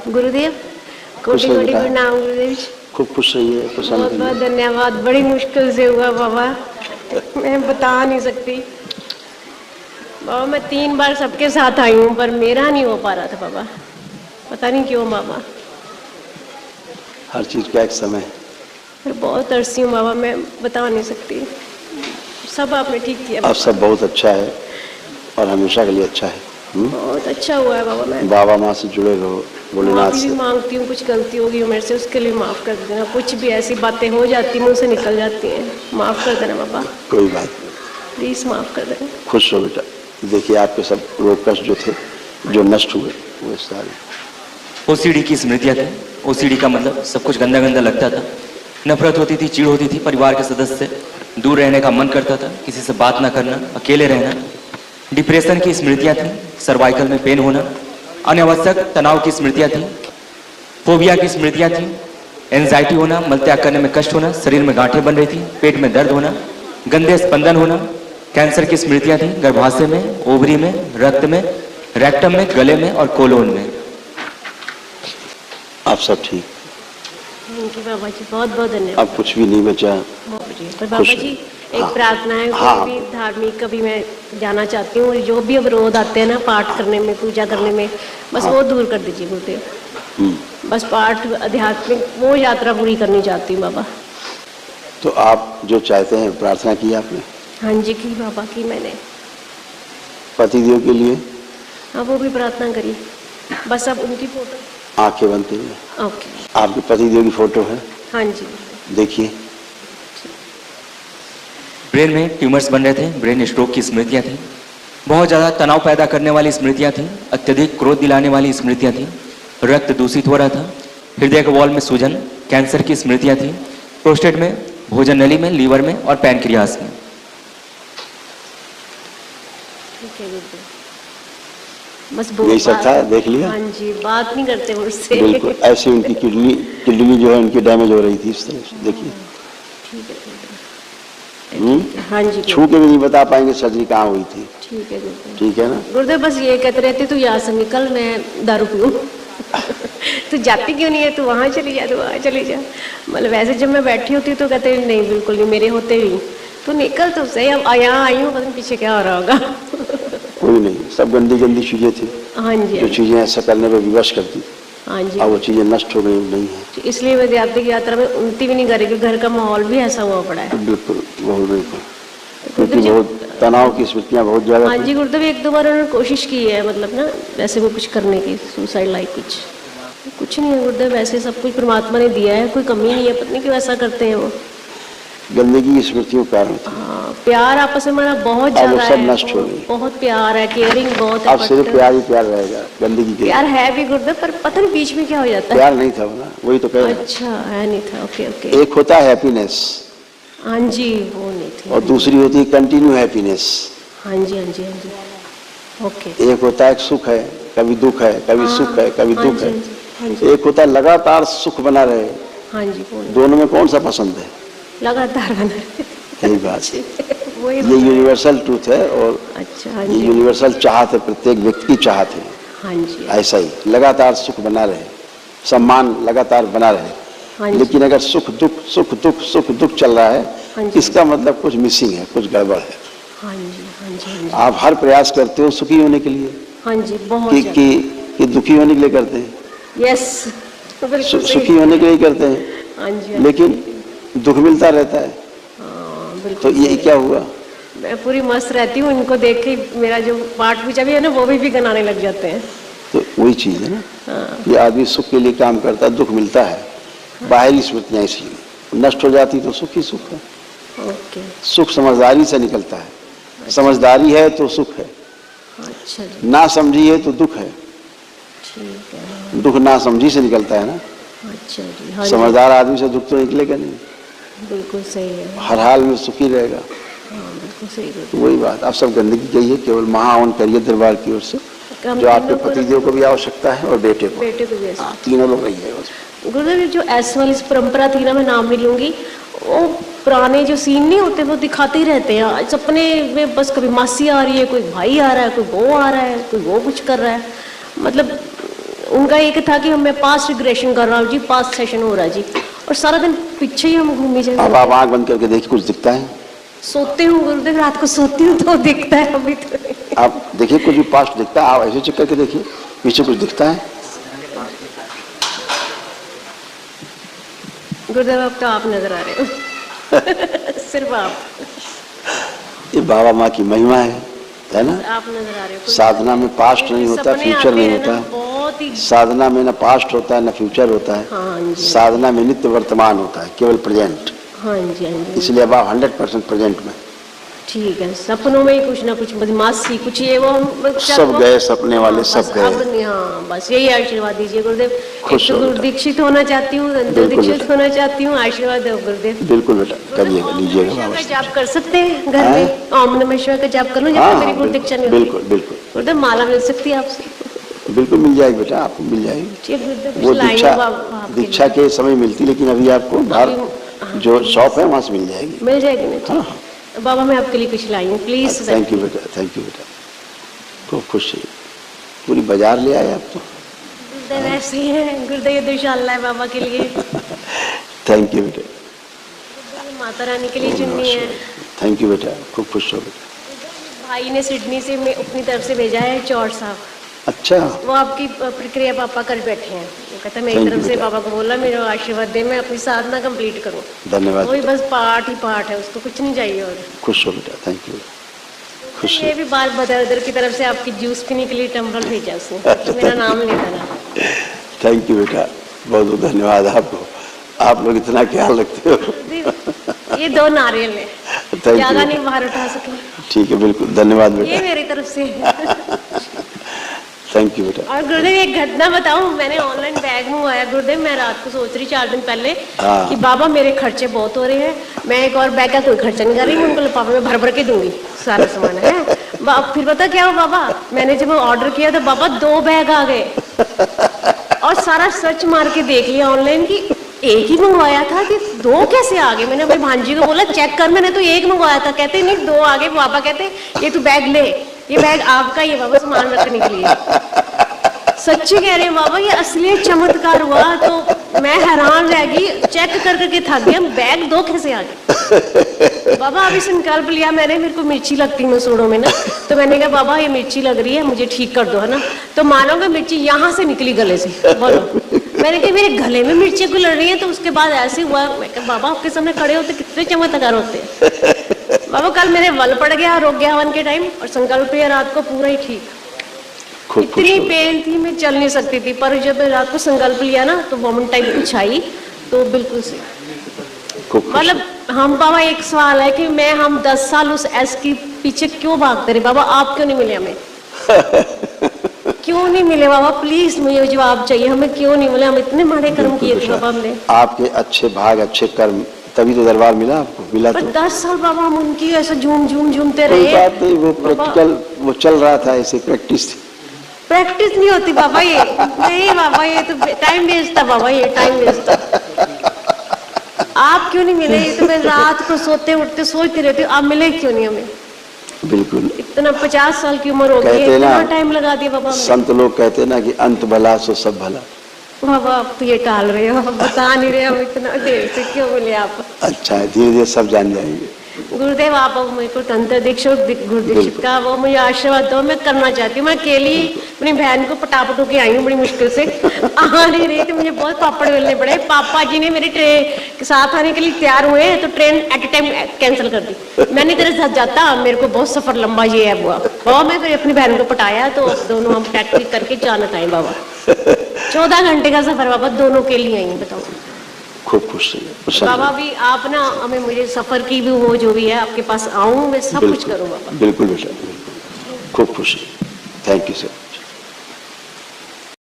गुरुदेव कोटि कोटि प्रणाम गुरुदेव। खूब खुश रहिए, बहुत बहुत धन्यवाद। बड़ी मुश्किल से हुआ बाबा, मैं बता नहीं सकती बाबा। मैं 3 बार सबके साथ आई हूँ पर मेरा नहीं हो पा रहा था बाबा, पता नहीं क्यों बाबा। हर चीज का एक समय। फिर बहुत तरसी हूँ बाबा, मैं बता नहीं सकती। सब आपने ठीक किया। अब सब बहुत अच्छा है और हमेशा के लिए अच्छा है। बहुत अच्छा हुआ है बाबा। मैं बाबा माँ से जुड़े रहो, भोलेनाथ माफी से। भी मांगती हूँ, कुछ गलती होगी मेरे से उसके लिए माफ कर देना। कुछ भी ऐसी बातें हो जाती मुंह से निकल जाती हैं, माफ कर देना बाबा। कोई बात नहीं, प्लीज माफ कर देना। खुश हो बेटा। देखिए आपके सब रोग कष्ट जो थे, जो नष्ट हुए, वो सारे ओसीडी की स्मृतियाँ थी। ओसीडी का मतलब सब कुछ गंदा गंदा लगता था, नफरत होती थी, चिढ़ होती थी, परिवार के सदस्य से दूर रहने का मन करता था, किसी से बात ना करना, अकेले रहना। डिप्रेशन की स्मृतियाँ थी, सर्वाइकल में पेन होना, अनावश्यक तनाव की स्मृतियाँ थी, फोबिया की स्मृतियाँ थी, एंजाइटी होना, मलत्याग करने में कष्ट होना, शरीर में गांठें बन रही थी, पेट में दर्द होना, गंदे स्पंदन होना, कैंसर की स्मृतियाँ थी, गर्भाशय में, ओवरी में, रक्त में, रेक्टम में, गले में और कोलोन में। आप सब ठीक। थैंक यू बाबा जी, बहुत बहुत धन्यवाद। अब कुछ भी नहीं बचा। पर बाबा जी एक प्रार्थना है, कोई भी धार्मिक कभी मैं जाना चाहती हूँ, जो भी अवरोध आते हैं ना पाठ करने में, पूजा करने में, बस वो दूर कर दीजिए गुरुदेव। बस पाठ आध्यात्मिक वो यात्रा पूरी करनी चाहती हूँ बाबा। तो आप जो चाहते हैं, प्रार्थना की आपने? हाँ जी की बाबा, की मैंने। पतिदेव के लिए? हाँ वो भी प्रार्थना करी। बस अब उनकी फोटो आंखें बनते हुए। ओके। आपके पतिदेव की फोटो है? हाँ जी। देखिए। ब्रेन में ट्यूमर्स बन रहे थे, ब्रेन स्ट्रोक की स्मृतियाँ थी, बहुत ज़्यादा तनाव पैदा करने वाली स्मृतियाँ थी, अत्यधिक क्रोध दिलाने वाली स्मृतियाँ थी, रक्त दूषित हो रहा था, हृदय के वॉल में सूजन, कैंसर की स्मृतियाँ थी, प्रोस्टेट में, भोजन नली में, लीवर में और पैनक्रियास में। बस यही सब था, देख लिया? हाँ जी, बात नहीं करते मुझसे। बिल्कुल ऐसे उनकी किडनी जो है उनकी डैमेज हो रही थी इस तरह से। देखिए हाँ जी, छू के भी नहीं बता पाएंगे सर्जरी कहाँ हुई थी। ठीक है गुरुदेव। ठीक है ना गुरुदेव? बस ये कहते रहते तू यहाँ से निकल, मैं दारू पीऊँ। तू जाती क्यों नहीं है, तू वहाँ चली जा, तू वहाँ चली जा। मतलब वैसे जब मैं बैठी होती तो कहते नहीं बिल्कुल नहीं, मेरे होते ही तू निकल, तू सही। अब यहाँ आई हूँ, पता नहीं पीछे क्या हो रहा होगा। कोई नहीं, सब गंदी गंदी चीजें थी। हाँ जी, जो चीजें ऐसा करने में विवश करती। हाँ जी। अब वो चीजें नष्ट हो गई, नहीं है। इसलिए मैं आध्यात्मिक यात्रा में उन्नति भी नहीं करेगी, घर का माहौल भी ऐसा हुआ पड़ा है। बिल्कुल बिल्कुल, क्योंकि बहुत तनाव की स्मृतियाँ बहुत ज्यादा। हाँ जी गुरुदेव, 1-2 बार उन्होंने कोशिश की है, मतलब ना वैसे वो कुछ करने की, सुसाइड लाइक कुछ नहीं है गुरुदेव। वैसे सब कुछ परमात्मा ने दिया है, कोई कमी नहीं है, पता नहीं क्यों ऐसा करते हैं वो। गंदगी की स्मृतियों के कारण। हाँ, प्यार आपस में हमारा बहुत ज्यादा है, सब नष्ट हो गई। बहुत प्यार है, केयरिंग बहुत है। अब सिर्फ प्यार ही प्यार रहेगा, गंदगी के प्यार है भी गुरुदेव, पर पता नहीं बीच में क्या हो जाता है। प्यार नहीं था ना, वही तो कह रहे हैं। अच्छा है, नहीं था। Okay okay. एक होता है हैप्पीनेस, हाँ जी, वो नहीं थी। और दूसरी होती है कंटिन्यू हैप्पीनेस। हाँ जी हाँ जी हाँ जी। ओके। एक होता है सुख है, कभी दुख है, कभी सुख है, कभी दुख है। हाँ जी। एक होता है लगातार सुख बना रहे। हाँ जी, दोनों में कौन सा पसंद है? लगातार बना। यही बात है, ये यूनिवर्सल ट्रूथ है। और अच्छा, हाँ ये जी। यूनिवर्सल चाहत है, प्रत्येक व्यक्ति की चाहत है। हाँ जी। ऐसा ही लगातार सुख बना रहे, सम्मान लगातार बना रहे। हाँ जी। लेकिन अगर सुख दुख सुख दुख सुख दुख चल रहा है, हाँ जी। इसका मतलब कुछ मिसिंग है, कुछ गड़बड़ है। हाँ जी हाँ जी हाँ जी। आप हर प्रयास करते हो सुखी होने के लिए। हाँ जी, बहुत कि दुखी होने के लिए करते हैं। यस, सुखी होने के लिए करते हैं। हाँ जी। लेकिन दुख मिलता रहता है। तो ये क्या हुआ? मैं पूरी मस्त रहती हूँ, इनको देख के मेरा जो पाठ पूजा भी है ना, वो भी गनाने लग जाते हैं। तो वही चीज है ना, ये आदमी सुख के लिए काम करता है, दुख मिलता है। बाहरी स्मृतियाँ इसलिए नष्ट हो जाती तो सुख ही सुख है। ओके। सुख समझदारी से निकलता है। समझदारी है तो सुख है। अच्छा जी। ना समझी है तो दुख है। ठीक है। दुख ना समझी से निकलता है ना। अच्छा जी। हाँ जी। समझदार आदमी से दुख तो निकलेगा नहीं, बिल्कुल सही है। हर हाल में सुखी रहेगा। हाँ बिल्कुल सही है। तो वही बात, आप सब गंदगी गई है, केवल महावन करिए दरबार की ओर से, जो आपके पतिदेव को भी आवश्यकता है और बेटे को भी। तीनों लोग रहिए। गुरुदेव जो ऐसे वाली परंपरा थी ना, मैं नाम नहीं लूंगी, वो पुराने जो सीन नहीं होते वो दिखाते ही रहते हैं सपने में। बस कभी मासी आ रही है, कोई भाई आ रहा है, कोई वो आ रहा है, कोई वो कुछ कर रहा है। मतलब उनका एक था कि मैं पास्ट रिग्रेशन कर रहा हूँ जी, पास्ट सेशन हो रहा है जी, और सारा दिन पीछे ही हम घूमी जाए। अब आप आंख बंद करके देखिए, कुछ दिखता है? सोते हूँ गुरुदेव, रात को सोती हूँ तो दिखता है। अभी तो आप देखिए कुछ भी पास्ट दिखता है? आप ऐसे चेक करके देखिए, पीछे कुछ दिखता है? गुरुदेव अब तो आप नजर आ रहे हो। सिर्फ आप। ये बाबा माँ की महिमा है ना? आप नजर आ रहे हो। साधना में पास्ट नहीं होता, सपने फ्यूचर आते नहीं हैं ना, होता। बहुत ही। साधना में ना पास्ट होता है ना फ्यूचर होता है। हाँ जी। साधना में नित्य वर्तमान होता है, केवल प्रेजेंट। हाँ जी, हाँ जी। इसलिए अब आप 100% प्रेजेंट में। ठीक है, सपनों में ही कुछ ना कुछ बदमाशी, कुछ ये वो सब गए, सपने वाले सब गए। अब नहीं, हाँ बस यही आशीर्वाद दीजिए गुरुदेव। खुश हो गुरु बेटा। दीक्षित होना चाहती हूँ, दीक्षित होना चाहती हूँ, आशीर्वाद दो गुरुदेव। बिल्कुल बेटा, करिएगा, लीजिएगा ओम नमः शिवाय बाबा का से। जाप कर सकते हैं घर में? ओम नमः शिवाय का जाप कर लूं जब तक मेरी गुरु दीक्षा नहीं होती? बिल्कुल बिल्कुल गुरुदेव माला मिल सकती है आपसे? बिल्कुल मिल जाएगी बेटा, आपको मिल जाएगी। ठीक गुरुदेव, वो कुछ लाएंगे दीक्षा के समय मिलती, लेकिन अभी आपको बाहर जो शॉप है वहां से मिल जाएगी। मिल जाएगी ना? ठीक है बाबा, मैं आपके लिए कुछ लाई हूँ, प्लीज। थैंक यू बेटा, थैंक यू बेटा, खूब खुश है। पूरी बाजार ले आए आप तो। गुरुदेव ऐसे ही है, गुरुदेव ये दुशाला है बाबा के लिए। थैंक यू बेटा, माता रानी के लिए चुन्नी है। थैंक यू बेटा, खूब खुश हो बेटा। भाई ने सिडनी से मैं अपनी तरफ से भेजा है चौर साहब। अच्छा, वो आपकी प्रक्रिया पापा कर बैठे हैं। वो कहता है मेरी Thank तरफ you से बेटा। पापा को बोला मेरा आशीर्वाद दे, मैं अपनी साधना कंप्लीट करूं। धन्यवाद वही बेटा, बस पाठ ही पाठ है, उसको कुछ नहीं चाहिए। और खुश हो बेटा, थैंक यू, खुश ये हो। भी बात बता, उधर की तरफ से आपकी जूस पीने के लिए टम्बल भेजा उसने, तो मेरा नाम लेता ना। थैंक यू बेटा, बहुत बहुत धन्यवाद आपको, आप लोग इतना ख्याल रखते हो। ये 2 नारियल है, Thank you ज्यादा बेटा। नहीं बाहर उठा सके। ठीक है, बिल्कुल धन्यवाद ये बेटा, मेरी तरफ से है। थैंक यू बेटा। और गुरुदेव एक घटना बताऊं, मैंने ऑनलाइन बैग मंगवाया गुरुदेव। मैं रात को सोच रही 4 दिन पहले हाँ। कि बाबा मेरे खर्चे बहुत हो रहे हैं, मैं एक और बैग का कोई खर्चा नहीं कर रही, मैं उनको पापा में भर भर के दूंगी सारा सामान है। फिर पता क्या हुआ बाबा, मैंने जब ऑर्डर किया तो बाबा 2 बैग आ गए। और सारा सर्च मार के देख लिया ऑनलाइन की एक ही मंगवाया था कि 2 कैसे आ गए। मैंने अपनी भांजी को बोला चेक कर, मैंने तो 1 मंगवाया था। कहते नहीं 2 आ गए। पापा कहते ये तू बैग ले, ये बैग आपका ही है बाबा, सामान रखने के लिए। सच्ची कह रहे हैं बाबा, ये असली चमत्कार हुआ। तो मैं हैरान रह गई, चेक कर करके थक गया, बैग 2 कैसे आ गए। बाबा अभी संकल्प लिया मैंने, मेरे को मिर्ची लगती मसूड़ों में ना, तो मैंने कहा बाबा ये मिर्ची लग रही है, मुझे ठीक कर दो, है ना। तो मानोगे मिर्ची यहाँ से निकली गले से, बोलो। मैंने कहा मेरे गले में मिर्ची क्यों लड़ रही है, तो उसके बाद ऐसे हुआ। मैं कहा बाबा आपके सामने खड़े होते कितने चमत्कार होते हैं। बाबा कल मेरे बल पड़ गया आरोग्य हवन के टाइम, और संकल्प लिया रात को पूरा ही ठीक। इतनी पेन थी, मैं चल नहीं सकती थी, पर जब रात को संकल्प लिया ना तो वोमिट टाइप कुछ आई, तो बिल्कुल सही। मतलब हम बाबा एक सवाल है कि हम 10 साल उस एस की पीछे क्यों भागते रहे बाबा, आप क्यों नहीं मिले हमें? क्यों नहीं मिले बाबा, प्लीज मुझे जवाब चाहिए, हमें क्यों नहीं मिले? हम इतने माड़े कर्म किए थे बाबा हमने। आपके अच्छे भाग, अच्छे कर्म, तभी तो दरबार मिला आपको, मिला पर तो। 10 साल बाबा हम उनकी ऐसे झूमते कोई रहे। बात नहीं, वो प्रैक्टिकल वो चल रहा था, ऐसे प्रैक्टिस थी। प्रैक्टिस नहीं होती बाबा, ये नहीं बाबा, ये तो टाइम वेस्ट था बाबा, ये टाइम वेस्ट था। आप क्यों नहीं मिले? ये तो मैं रात को सोते उठते सोचती रहती हूँ, आप मिले क्यों नहीं हमें? बिल्कुल, इतना 50 साल की उम्र हो गई है, इतना टाइम लगा दिया बाबा हमने। संत लोग कहते हैं ना कि अंत भला सो सब भला। बाबा आप तो ये टाल रहे हो, बता नहीं रहे हम इतना देर से क्यों मिले आप? अच्छा है, धीरे धीरे सब जान जाएंगे। गुरुदेव आप मेरे को तंत्र दीक्षित गुरु दीक्षित का वो मुझे आशीर्वाद दो, मैं करना चाहती हूँ। मैं अकेली अपनी बहन को पटापटो के आई हूँ बड़ी मुश्किल से, आ नहीं रही, तो मुझे बहुत पापड़ बेलने पड़े। पापा जी ने मेरी ट्रेन के साथ आने के लिए तैयार हुए, तो ट्रेन एट ए टाइम कैंसिल कर दी। मैंने तेरे साथ जाता, मेरे को बहुत सफर लंबा ये है हुआ बाबा। मैं फिर अपनी बहन को पटाया, तो दोनों हम टैक्सी करके अचानक आए बाबा। 14 घंटे का सफर बाबा, दोनों के लिए आई, बताओ। खूब खुश रहिए बाबा भी आप ना हमें, मुझे सफर की भी वो जो भी है आपके पास आऊं, मैं सब कुछ करूं बाबा। बिल्कुल बेटा, बिल्कुल, खूब खुश रहिए। Thank you sir.